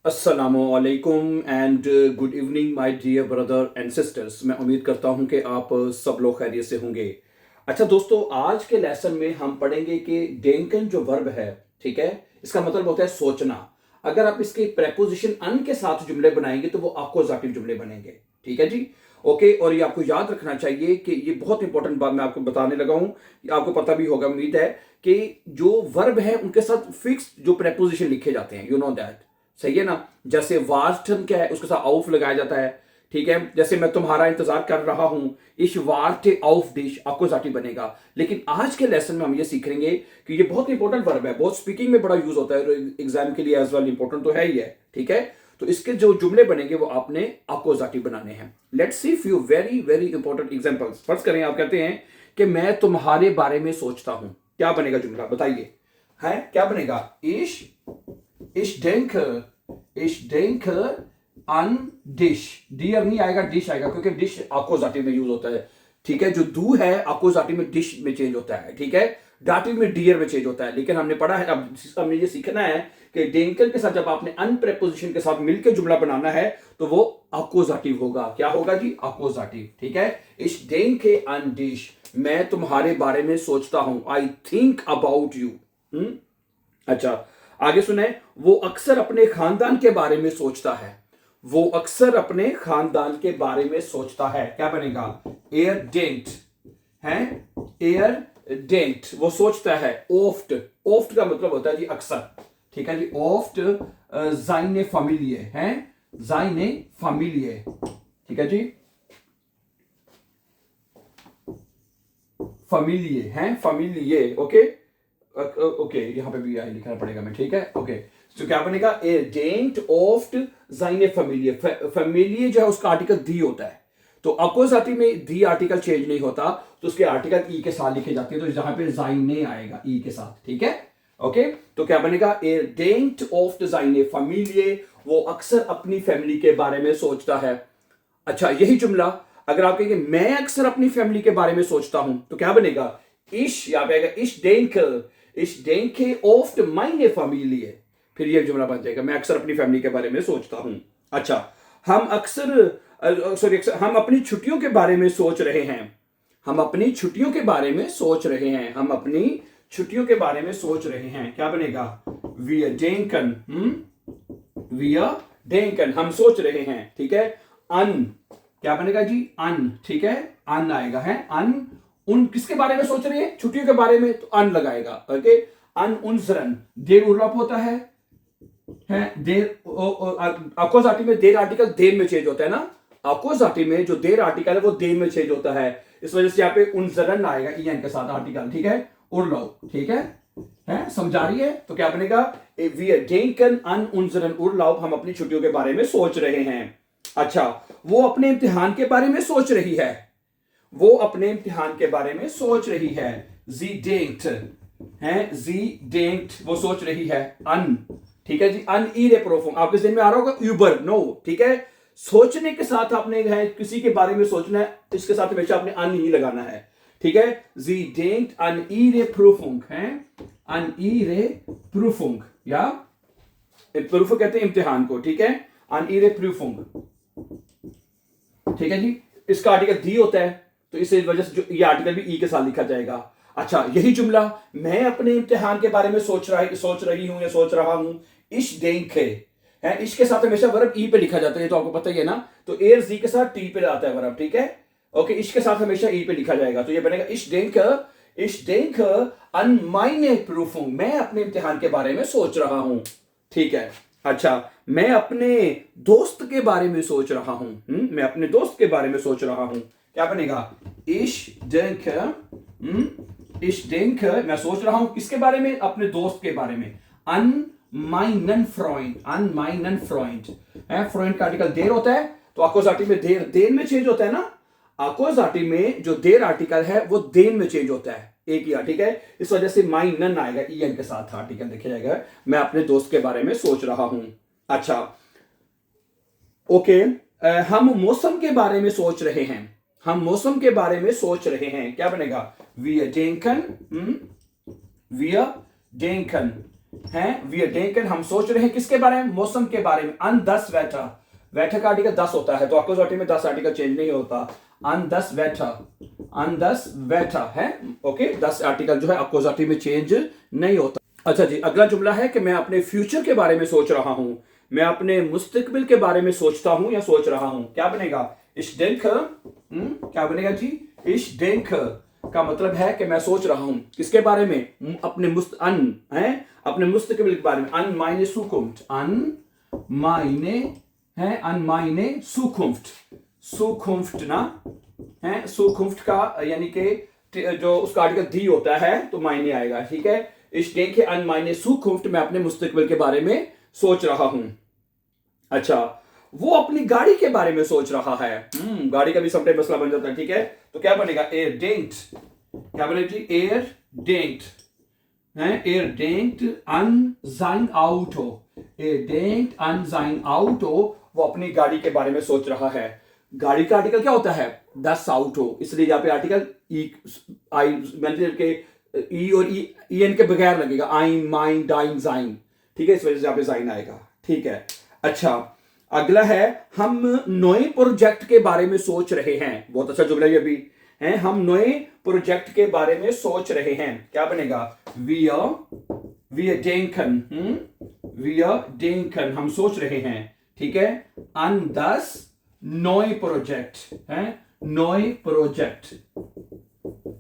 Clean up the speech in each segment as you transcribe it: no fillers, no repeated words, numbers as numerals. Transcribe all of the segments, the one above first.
अस्सलामुअलैकुम and good evening my dear brother and sisters. मैं उम्मीद करता हूं कि आप सब लोग खैरियत से होंगे। अच्छा दोस्तों, आज के लेसन में हम पढ़ेंगे कि डेंकन जो वर्ब है, ठीक है, इसका मतलब होता है सोचना। अगर आप इसके प्रेपोजिशन अन के साथ जुमले बनाएंगे तो वो अक्वजाटिव जुमले बनेंगे। ठीक है जी, ओके। और ये आपको याद रखना चाहिए कि ये बहुत इंपॉर्टेंट बात मैं आपको बताने लगा हूं, आपको पता भी होगा उम्मीद है, कि जो वर्ब है उनके साथ फिक्स जो प्रेपोजिशन लिखे जाते हैं, यू नो दैट। सही है ना। जैसे वार्टन क्या है, उसके साथ आउफ लगाया जाता है। ठीक है, जैसे मैं तुम्हारा इंतजार कर रहा हूं, इश वार्टे आउफ डिश अक्वजाटिव बनेगा। लेकिन आज के लेसन में हम ये सीखेंगे कि ये बहुत इंपॉर्टेंट वर्ब है, बहुत स्पीकिंग में बड़ा यूज होता है, एग्जाम के लिए एज वेल इंपॉर्टेंट तो है ही है। ठीक है, तो इसके जो जुमले बनेंगे वो आपने अक्वजाटिव बनाने हैं। Let's see few very very important examples. First करें, आप कहते हैं कि मैं तुम्हारे बारे में सोचता हूं। क्या बनेगा जुमला, बताइए। है क्या बनेगा? इश डेंक अन डिश। डियर नहीं आएगा, डिश आएगा, क्योंकि डिश अक्वजाटिव में यूज होता है। ठीक है, जो दू है अक्वजाटिव में डिश में चेंज होता है। ठीक है, डाटिव में डियर में चेंज होता है। लेकिन हमने पढ़ा है, अब हमने ये सीखना है कि डेंकल के साथ जब आपने अन प्रेपोजिशन के साथ मिलकर जुमला बनाना है तो वो अक्वजाटिव होगा। क्या होगा जी? अक्वजाटिव। ठीक है, इश डेंक अन डिश, मैं तुम्हारे बारे में सोचता हूं, आई थिंक अबाउट यू। अच्छा, आगे सुने। वो अक्सर अपने खानदान के बारे में सोचता है। वो अक्सर अपने खानदान के बारे में सोचता है। क्या बनेगा? एयर डेंट है, एयर डेंट, वो सोचता है। ओफ्ट, ओफ्ट का मतलब होता है जी अक्सर। ठीक है जी, ओफ्ट जाइने फैमिलिये है, जाइने फैमिलिये। ठीक है जी, फैमिलिये है, फैमिलिये। ओके ओके, यहां पे भी आई लिखना पड़ेगा मैं। ठीक है, ओके। तो क्या बनेगा? ए डेंट ऑफ्ट जाइने फैमिलिये। फैमिलिये जो है उसका आर्टिकल दी होता है, तो अक्वजाटिव में दी आर्टिकल चेंज नहीं होता, तो उसके आर्टिकल ई के साथ लिखे जाते हैं, तो जहां पे जाइने आएगा ई के साथ। ठीक है, ओके। तो क्या बनेगा? ए डेंट ऑफ्ट जाइने फैमिलिये, वो अक्सर अपनी फैमिली के बारे में सोचता है। अच्छा, यही जुमला अगर आप कहेंगे मैं अक्सर अपनी फैमिली के बारे में सोचता हूं, तो क्या बनेगा? इश, यहां पे आएगा इश डेंके ऑफ्ट माइने फैमिली। फिर ये जुमला बन जाएगा, मैं अक्सर अपनी फैमिली के बारे में सोचता हूं। अच्छा, हम अक्सर सॉरी, हम अपनी छुट्टियों के बारे में सोच रहे हैं। हम अपनी छुट्टियों के बारे में सोच रहे हैं, हम अपनी छुट्टियों के बारे में सोच रहे हैं। क्या बनेगा? वी डेंकन, वी डेंकन, हम सोच रहे हैं। ठीक है, अन, क्या बनेगा जी? अन। ठीक है, अन आएगा, है अन। उन किसके बारे में सोच रहे हैं? छुट्टियों के बारे में, तो अन लगाएगा। ओके, अन उनजरन, देर उर्लाप होता है देर। अक्वजाटिव में देर आर्टिकल देर में चेंज होता है ना। अक्वजाटिव में जो देर आर्टिकल है वो देर में चेंज होता है, इस वजह से यहाँ पे उनजरन आएगा ई एन के साथ आर्टिकल। ठीक है, उर्लाओ। ठीक है, समझा रही है? तो क्या बनेगा? वी आर डेंकन अन उनजरन उर्लाओ, हम अपनी छुट्टियों के बारे में सोच रहे हैं। अच्छा, वो अपने इम्तिहान के बारे में सोच रही है। वो अपने इम्तिहान के बारे में सोच रही है। जी डेंक्ट है, जी डेंक्ट, वो सोच रही है। अन, ठीक है जी, अन ई रे प्रोफोम, आपके जहन में आ रहा होगा यूबर, नो। ठीक है, सोचने के साथ आपने है किसी के बारे में सोचना है, इसके साथ हमेशा आपने अन ही लगाना है। ठीक है, जी डेंक्ट अन ई रे प्रोफोंग है, अन ई रे प्रूफोंग, या प्रूफ कहते हैं इम्तिहान को। ठीक है, अन ई रे प्रूफोंग। ठीक है जी, इसका आर्टिकल दी होता है, तो इस वजह से जो ये आर्टिकल भी ई के साथ लिखा जाएगा। अच्छा, यही जुमला मैं अपने इम्तिहान के बारे में सोच रही हूं या सोच रहा हूं, इश डेंक है, इश के साथ हमेशा वर्ब ई पे लिखा जाता है, तो आपको पता ही है ना। तो एयर जी के साथ टी पे आता है वर्ब। ठीक है, ओके, इश के साथ हमेशा ई पे लिखा जाएगा, तो ये बनेगा इश डेंक अन माइने प्रूफुंग, मैं अपने इम्तिहान के बारे में सोच रहा हूं। ठीक है, अच्छा, मैं अपने दोस्त के बारे में सोच रहा हूं। मैं अपने दोस्त के बारे में सोच रहा हूं। क्या बनेगा? इश डेंक, मैं सोच रहा हूं किसके बारे में? अपने दोस्त के बारे में। अन माइनन फ्रॉइंड, अन माइनन फ्रॉइंड है, फ्रॉइंड का आर्टिकल देर होता है, तो अक्वजाटिव में देर देर में चेंज होता है ना। अक्वजाटिव में जो देर आर्टिकल है वो देर में चेंज होता है, एक ही। ठीक है, इस वजह से माइनन आएगा, ई एन के साथ आर्टिकल देखा जाएगा। मैं अपने दोस्त के बारे में सोच रहा हूं। अच्छा, ओके, हम मौसम के बारे में सोच रहे हैं। हम मौसम के बारे में सोच रहे हैं। क्या बनेगा? वी डेंकन, वी डेंकन हैं, वी आर डेंकन हम सोच रहे हैं किसके बारे में, मौसम के बारे में। अन दस वेटर, वेटर का आर्टिकल 10 होता है तो अक्वॉजाटिव में 10 आर्टिकल चेंज नहीं होता। अन दस वेटर, अन दस वेटर है, ओके 10 आर्टिकल जो है अक्वॉजाटिव में चेंज नहीं होता। अच्छा जी, अगला जुमला है कि मैं अपने फ्यूचर के बारे में सोच रहा हूं, मैं अपने मुस्तकबिल के बारे में सोचता हूं या सोच रहा हूं। क्या बनेगा, इश डेंक, क्या बनेगा जी, इश डेंक का मतलब है कि मैं सोच रहा हूं किसके बारे में, अपने अपने मुस्तकबिल के बारे में। अन मायने सुकुम्फ्ट, अन मायने है, अन मायने सुकुम्फ्ट, सुकुम्फ्ट ना है, सुकुम्फ्ट का यानी कि जो उसका आर्टिकल दी होता है तो मायने आएगा, ठीक है। इस देखे अन मायने सुकुम्फ्ट, मैं अपने मुस्तकबिल के बारे में सोच रहा हूं। अच्छा, वो अपनी गाड़ी के बारे में सोच रहा है। गाड़ी का भी समटाइम मसला बन जाता है, ठीक है। तो क्या बनेगा, एयर डेंट, क्या बनेगा जी, एयर डेंट है, एयर डेंट अन जाइन आउटो, एयर डेंट अन जाइन आउटो, वो अपनी गाड़ी के बारे में सोच रहा है। गाड़ी का आर्टिकल क्या होता है, दस आउटो, इसलिए यहाँ पे आर्टिकल ई आई मैंने के ई और ई एन के बगैर लगेगा, आइन माइन डाइन जाइन, ठीक है, इस वजह से यहाँ पे जाइन आएगा, ठीक है। अच्छा, अगला है हम नए प्रोजेक्ट के बारे में सोच रहे हैं। बहुत अच्छा जुमला ये भी है, हम नए प्रोजेक्ट के बारे में सोच रहे हैं। क्या बनेगा, वी आर डेंकन, वी आर डेंकन हम सोच रहे हैं, ठीक है। अन दस नए प्रोजेक्ट है, नए प्रोजेक्ट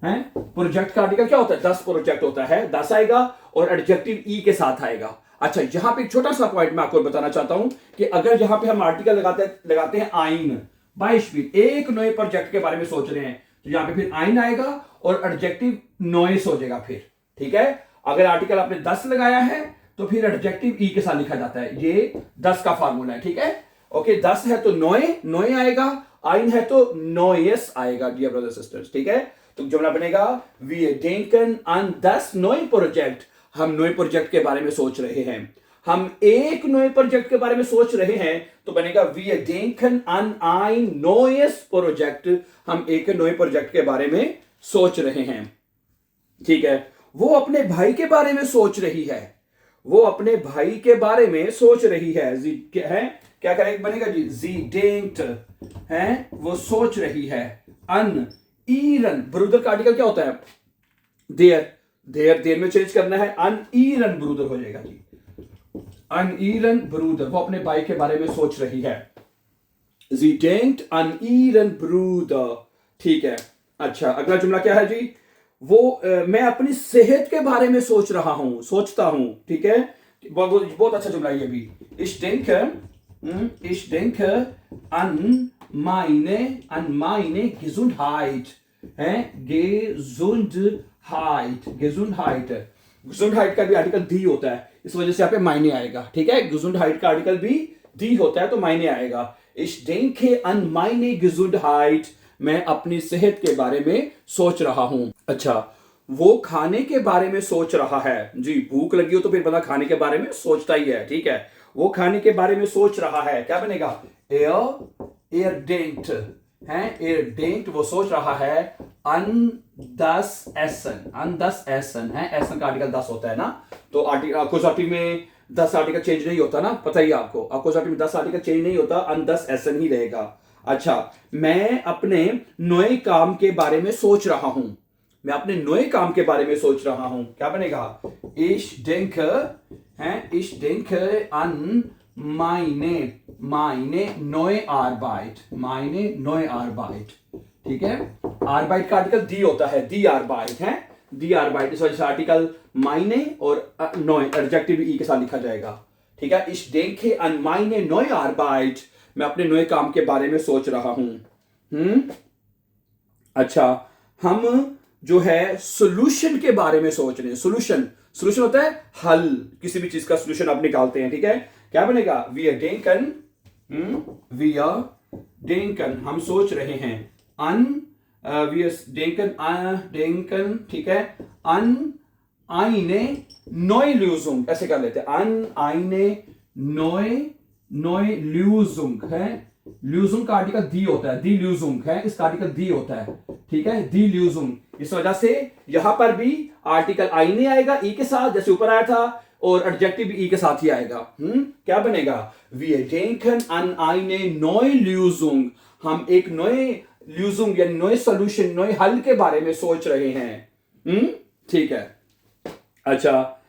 है, प्रोजेक्ट का आर्टिकल क्या होता है, 10 प्रोजेक्ट होता है, 10 आएगा और एडजेक्टिव ई के साथ आएगा। अच्छा, यहां पे छोटा सा पॉइंट मैं आपको बताना चाहता हूं कि अगर यहां पे हम आर्टिकल लगाते हैं आइन बाय स्पीड, एक नए प्रोजेक्ट के बारे में सोच रहे हैं, तो यहां पे फिर आइन आएगा और एडजेक्टिव नॉइस हो जाएगा फिर, ठीक है। अगर आर्टिकल आपने 10 लगाया है तो फिर एडजेक्टिव ई के साथ लिखा जाता है, ये 10 का फार्मूला है, ठीक है। ओके, 10 है तो नोए आएगा, आइन है तो नोयस आएगा, डियर ब्रदर्स सिस्टर्स, ठीक है। तो जुमला बनेगा, वी डेंकन अन 10 नए प्रोजेक्ट, हम नए प्रोजेक्ट के बारे में सोच रहे हैं। हम एक नए प्रोजेक्ट के बारे में सोच रहे हैं तो बनेगा, वी डेंकन अन आइन नोयस प्रोजेक्ट, हम एक नए प्रोजेक्ट के बारे में सोच रहे हैं, ठीक है। वो अपने भाई के बारे में सोच रही है, वो अपने भाई के बारे में सोच रही है, क्या करेक्ट बनेगा जी, जी डेंट है, वो सोच रही है। अन ईरन, ब्रूदर का आर्टिकल क्या होता है, देयर, देयर में चेंज करना है, अन ईरन ब्रूदर हो जाएगा जी, अन ईरन ब्रूदर, वो अपने भाई के बारे में सोच रही है। जी डेंट अन ईरन ब्रूदर, ठीक है। अच्छा, अगला जुमला क्या है जी, वो मैं अपनी सेहत के बारे में सोच रहा हूं, सोचता हूं, ठीक है। बहुत अच्छा जुमला ये भी, ich denke an meine Gesundheit है, Gesundheit का भी आर्टिकल दी होता है, इस वजह से यहाँ पे मायने आएगा, ठीक है। Gesundheit का आर्टिकल भी दी होता है तो मायने आएगा। Ich denke an meine Gesundheit, मैं अपनी सेहत के बारे में सोच रहा हूं। अच्छा, वो खाने के बारे में सोच रहा है जी, भूख लगी हो तो फिर बंदा खाने के बारे में सोचता ही है, ठीक है। वो खाने के बारे में सोच रहा है, क्या बनेगा, एयर डेंट है, एयर डेंट वो सोच रहा है। अन दस एसन है, एसन का आर्टिकल 10 होता है ना, तो अक्वॉजाटिव में 10 आर्टिकल चेंज नहीं होता ना, पता ही आपको, अक्वॉजाटिव में 10 आर्टिकल चेंज नहीं होता, अन 10 एसन ही रहेगा। अच्छा, मैं अपने नए काम के बारे में सोच रहा हूं, मैं अपने नए काम के बारे में सोच रहा हूं, क्या बनेगा, ich denke है, ich denke an meine neue Arbeit, meine neue Arbeit, ठीक है। Arbeit का आर्टिकल दी होता है, दी Arbeit है, दी Arbeit, इस वजह से आर्टिकल मायने और नोए एडजेक्टिव ई के साथ लिखा जाएगा, ठीक है। ich denke an meine neue Arbeit, मैं अपने नए काम के बारे में सोच रहा हूं। अच्छा, हम जो है सोल्यूशन के बारे में सोच रहे हैं, सोल्यूशन होता है हल, किसी भी चीज का सोल्यूशन आप निकालते हैं, ठीक है। क्या बनेगा, वी आर डेंकन हम सोच रहे हैं। अन वी आर डेंकन, ठीक है। अन आइने नोए ल्यूजुंग, ऐसे कर लेते हैं, अन आइने नोए ल्यूजुंग है, ल्यूजुंग का आर्टिकल दी होता है, दी ल्यूजुंग है, इसका आर्टिकल दी होता है, ठीक है, दी ल्यूजुंग। इस वजह से यहां पर भी आर्टिकल आईने आएगा ई के साथ, जैसे ऊपर आया था और एडजेक्टिव ई के साथ ही आएगा। क्या बनेगा? Wir denken an eine neue Lösung। हम एक नए ल्यूजुंग या नए सॉल्यूशन, नए हल के बारे में सोच रहे हैं। ठीक है, अच्छा,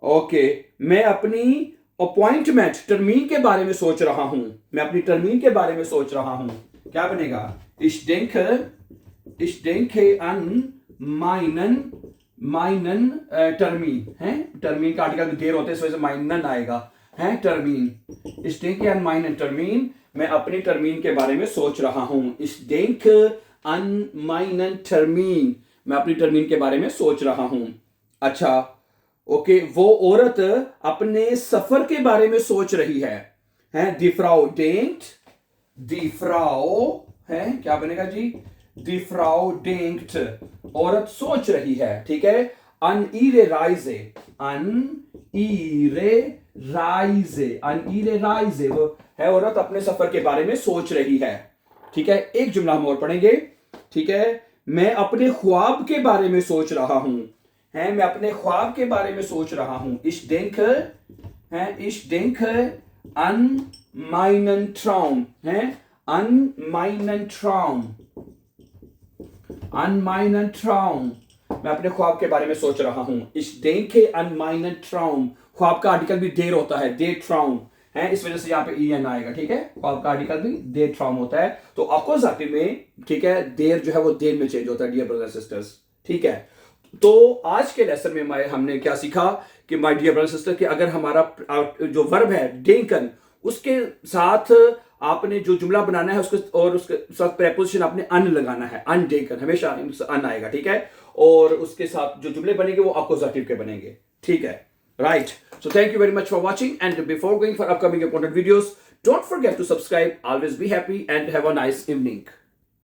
ओके। मैं अपनी अपॉइंटमेंट टर्मीन के बारे में सोच रहा हूं। मैं अपनी टर्मीन के बारे में सोच रहा हूं। क्या बनेगा? Ich denke an meinen टर्मीन है। टर्मीन का आर्टिकल देर होते हैं, इस वजह से माइनन आएगा है टर्मीन। Ich denke an meinen टर्मीन, मैं अपनी टर्मीन के बारे में सोच रहा हूं। Ich denke an meinen टर्मीन, मैं अपनी टर्मीन के बारे में सोच रहा हूं। अच्छा, ओके। वो औरत अपने सफर के बारे में सोच रही है। Die Frau denkt, die Frau है, क्या बनेगा जी? Die Frau denkt, औरत सोच रही है। ठीक है, an ihre Reise, an ihre Reise, वो है औरत अपने सफर के बारे में सोच रही है। ठीक है, एक जुमला हम और पढ़ेंगे। ठीक है, मैं अपने ख्वाब के बारे में सोच रहा हूं। मैं अपने ख्वाब के बारे में सोच रहा हूं। Ich denke an meinen Traum, an meinen Traum, an meinen Traum, मैं अपने ख्वाब के बारे में सोच रहा हूं। Ich denke an meinen Traum, ख्वाब का आर्टिकल भी देर होता है, der Traum है, इस वजह से यहाँ पे en आएगा। ठीक है, ख्वाब का आर्टिकल भी der Traum होता है, तो अपोजिटिव में, ठीक है, देर जो है वो देर में चेंज होता है, डियर ब्रदर्स सिस्टर्स। ठीक है, तो आज के लेसन में हमने क्या सीखा कि माय डियर ब्रदर सिस्टर, कि अगर हमारा जो वर्ब है डेंकन, उसके साथ आपने जो जुमला बनाना है उसके और उसके साथ प्रेपोजिशन आपने अन लगाना है। अनडेकन, हमेशा अन आएगा। ठीक है, और उसके साथ जो जुमले बनेंगे वो अपोजिटिव के बनेंगे। ठीक है, right. So thank you very much for watching, and before going for upcoming important videos, don't forget to subscribe. Always be happy and have a nice evening.